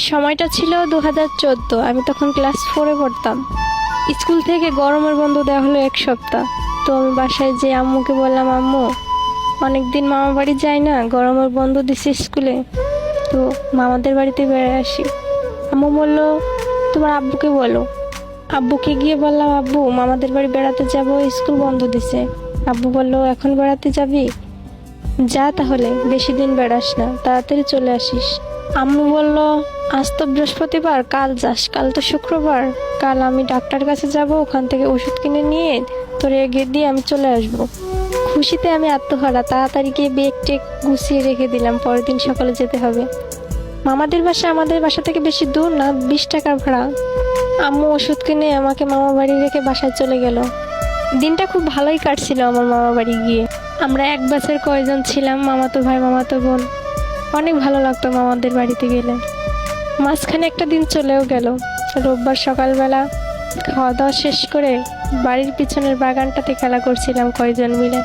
সময়টা ছিল 2014। আমি তখন ক্লাস 4-এ পড়তাম। স্কুল থেকে গরমের বন্ধ দেওয়া হলো 1 সপ্তাহ। তো আমি বাসায় যে আম্মুকে বললাম, আম্মু অনেকদিন মামা বাড়ি যাই না, গরমের বন্ধ দিছে স্কুলে, তো মামাদের বাড়িতে বেড়ে আসি। আম্মু বললো তোমার আব্বুকে বলো। আব্বুকে গিয়ে বললাম, আব্বু মামাদের বাড়ি বেড়াতে যাব, স্কুল বন্ধ দিছে। আব্বু বললো এখন বেড়াতে যাবি? যা তাহলে, বেশি দিন বেড়াস না, তাড়াতাড়ি চলে আসিস। আম্মু বলল আজ তো বৃহস্পতিবার, কাল যাস, কাল তো শুক্রবার, কাল আমি ডাক্তার কাছে যাব, ওখান থেকে ওষুধ কিনে নিয়ে তোর এগিয়ে দিয়ে আমি চলে আসব। খুশিতে আমি আত্মহারা, তাড়াতাড়ি গিয়ে বেগ টেক গুছিয়ে রেখে দিলাম, পরের দিন সকালে যেতে হবে। মামাদের বাসা আমাদের বাসা থেকে বেশি দূর না, 20 টাকার ভাড়া। আম্মু ওষুধ কিনে আমাকে মামা বাড়ি রেখে বাসায় চলে গেল। দিনটা খুব ভালোই কাটছিল আমার মামা বাড়ি গিয়ে। আমরা এক ব্যাচের কয়জন ছিলাম, মামাতো ভাই মামাতো বোন। অনেক ভালো লাগতো মামাদের বাড়িতে গেলে। মাঝখানে একটা দিন চলেও গেল। রোববার সকালবেলা খাওয়া দাওয়া শেষ করে বাড়ির পিছনের বাগানটাতে খেলা করছিলাম কয়জন মিলে।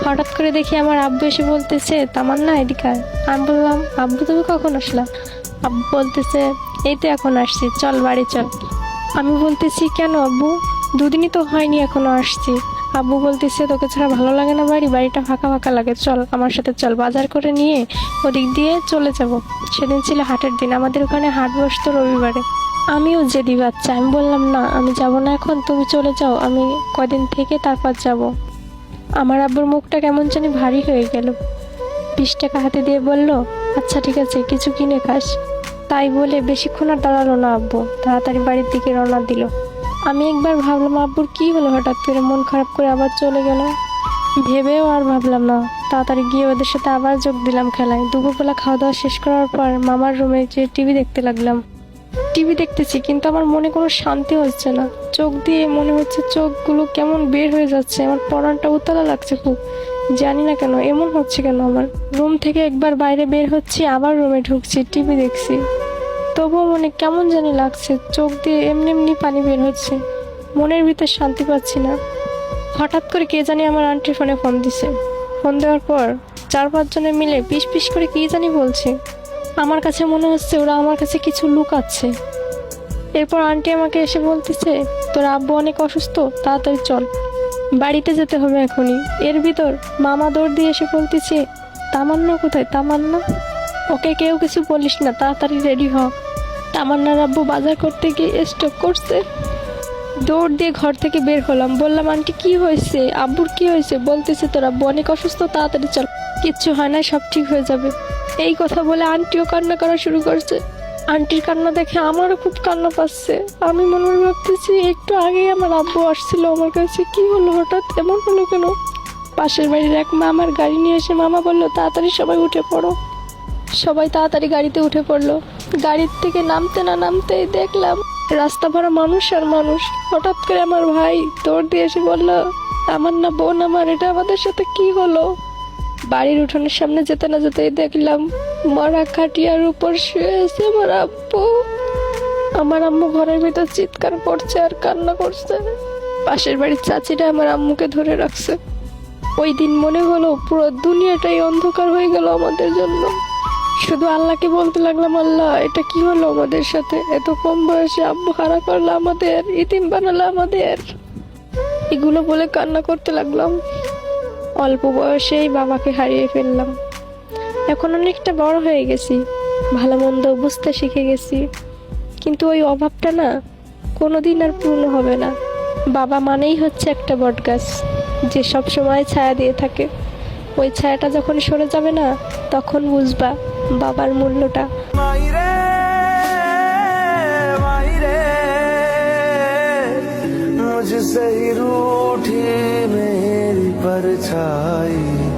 হঠাৎ করে দেখি আমার আব্বু এসে বলতেছে, তামান্না এদিকে আয়। আমি বললাম, আব্বু তুমি কখন আসলা? আব্বু বলতেছে, এই তো এখন আসছি, চল বাড়ি চল। আমি বলতেছি, কেন আব্বু? 2 দিনই তো হয়নি, এখনো আসছি। আব্বু বলতেছে, তোকে ছাড়া ভালো লাগে না, বাড়িটা ফাঁকা ফাঁকা লাগে, চল আমার সাথে চল, বাজার করে নিয়ে ওদিক দিয়ে চলে যাব। সেদিন ছিল হাটের দিন, আমাদের ওখানে হাট বসতো রবিবারে। আমিও জেদি বাচ্চা, আমি বললাম না আমি যাব না এখন, তুমি চলে যাও, আমি কদিন থেকে তারপর যাব। আমার আব্বুর মুখটা কেমন জানি ভারী হয়ে গেল। 20 টাকা হাতে দিয়ে বলল, আচ্ছা ঠিক আছে, কিছু কিনে খাস। তাই বলে বেশিক্ষণ আর দাঁড়ালো না আব্বু, তাড়াতাড়ি বাড়ির দিকে রওনা দিল। আমি একবার ভাবলাম আব্বুর কি হলো, হঠাৎ করে মন খারাপ করে আবার চলে গেল। ভেবেও আর ভাবলাম না, তাড়াতাড়ি গিয়ে ওদের সাথে আবার যোগ দিলাম খেলায়। দুপুরবেলা খাওয়া দাওয়া শেষ করার পর মামার রুমে যেয়ে টিভি দেখতে লাগলাম। টিভি দেখতেছি কিন্তু আমার মনে কোনো শান্তি হচ্ছে না। চোখ দিয়ে মনে হচ্ছে চোখগুলো কেমন বের হয়ে যাচ্ছে, আমার পরানটা উতলা লাগছে খুব। জানি না কেন এমন হচ্ছে কেন। আমার রুম থেকে একবার বাইরে বের হচ্ছি, আবার রুমে ঢুকছি, টিভি দেখছি, তবুও মনে কেমন জানি লাগছে, চোখ দিয়ে এমনি এমনি পানি বের হচ্ছে, মনের ভিতর শান্তি পাচ্ছি না। হঠাৎ করে কে জানি আমার আন্টির ফোনে ফোন দিছে। ফোন দেওয়ার পর 4-5 জনে মিলে পিস পিস করে কি জানি বলছে। আমার কাছে মনে হচ্ছে ওরা আমার কাছে কিছু লুকাচ্ছে। এরপর আন্টি আমাকে এসে বলতেছে, তোর আব্বু অনেক অসুস্থ, তাড়াতাড়ি চল, বাড়িতে যেতে হবে এখনই। এর ভিতর মামা দৌড় দিয়ে এসে বলতেছে, তামান্না কোথায়? তামান্না, ওকে কেউ কিছু বলিস না, তাড়াতাড়ি রেডি হ, তামান্নার আব্বু বাজার করতে গিয়ে স্ট্রোক করছে। দৌড় দিয়ে ঘর থেকে বের হলাম। বললাম, আন্টি কি হয়েছে? আব্বুর কি হয়েছে? বলতেছে, তোর আব্বু অনেক অসুস্থ, তাড়াতাড়ি চল, কিচ্ছু হয় না, সব ঠিক হয়ে যাবে। এই কথা বলে আন্টিও কান্না করা শুরু করছে। আন্টির কান্না দেখে আমারও খুব কান্না পাচ্ছে। আমি মনে মনে ভাবতেছি, একটু আগেই আমার আব্বু আসছিল আমার কাছে, কি হলো, হঠাৎ এমন হলো কেন? পাশের বাড়ির এক মামার গাড়ি নিয়ে এসে মামা বললো, তাড়াতাড়ি সবাই উঠে পড়ো। সবাই তাড়াতাড়ি গাড়িতে উঠে পড়লো। গাড়ির থেকে নামতে না নামতেই দেখলাম রাস্তা ভরা মানুষ আর মানুষ। হঠাৎ করে আমার ভাই দৌড় দিয়ে এসে বললো, আমার না বোন, আমার এটা আমাদের সাথে কি হলো? বাড়ির উঠোনের সামনে যেতে না যেতেই দেখলাম মরা খাটিয়ার উপর শুয়ে আছে আমার আব্বু। আমার আম্মু ঘরের ভিতর চিৎকার করছে আর কান্না করছে। পাশের বাড়ির চাচিরা আমার আম্মুকে ধরে রাখছে। ওই দিন মনে হলো পুরো দুনিয়াটাই অন্ধকার হয়ে গেল আমাদের জন্য। শুধু আল্লাহকে বলতে লাগলাম, আল্লাহ এটা কি হলো আমাদের সাথে? এত কম বয়সে আব্বু হারা করলো আমাদের, ইতিম বানালো আমাদের। এগুলো বলে কান্না করতে লাগলাম। অল্প বয়সেই বাবাকে হারিয়ে ফেললাম। এখন অনেকটা বড় হয়ে গেছি, ভালো মন্দ বুঝতে শিখে গেছি, কিন্তু ওই অভাবটা না কোনোদিন আর পূর্ণ হবে না। বাবা মানেই হচ্ছে একটা বটগাছ, যে সব সময় ছায়া দিয়ে থাকে। ওই ছায়াটা যখন সরে যাবে না, তখন বুঝবা বাবার মূল্যটা। मुझसे ही रूठी मेरी परछाई।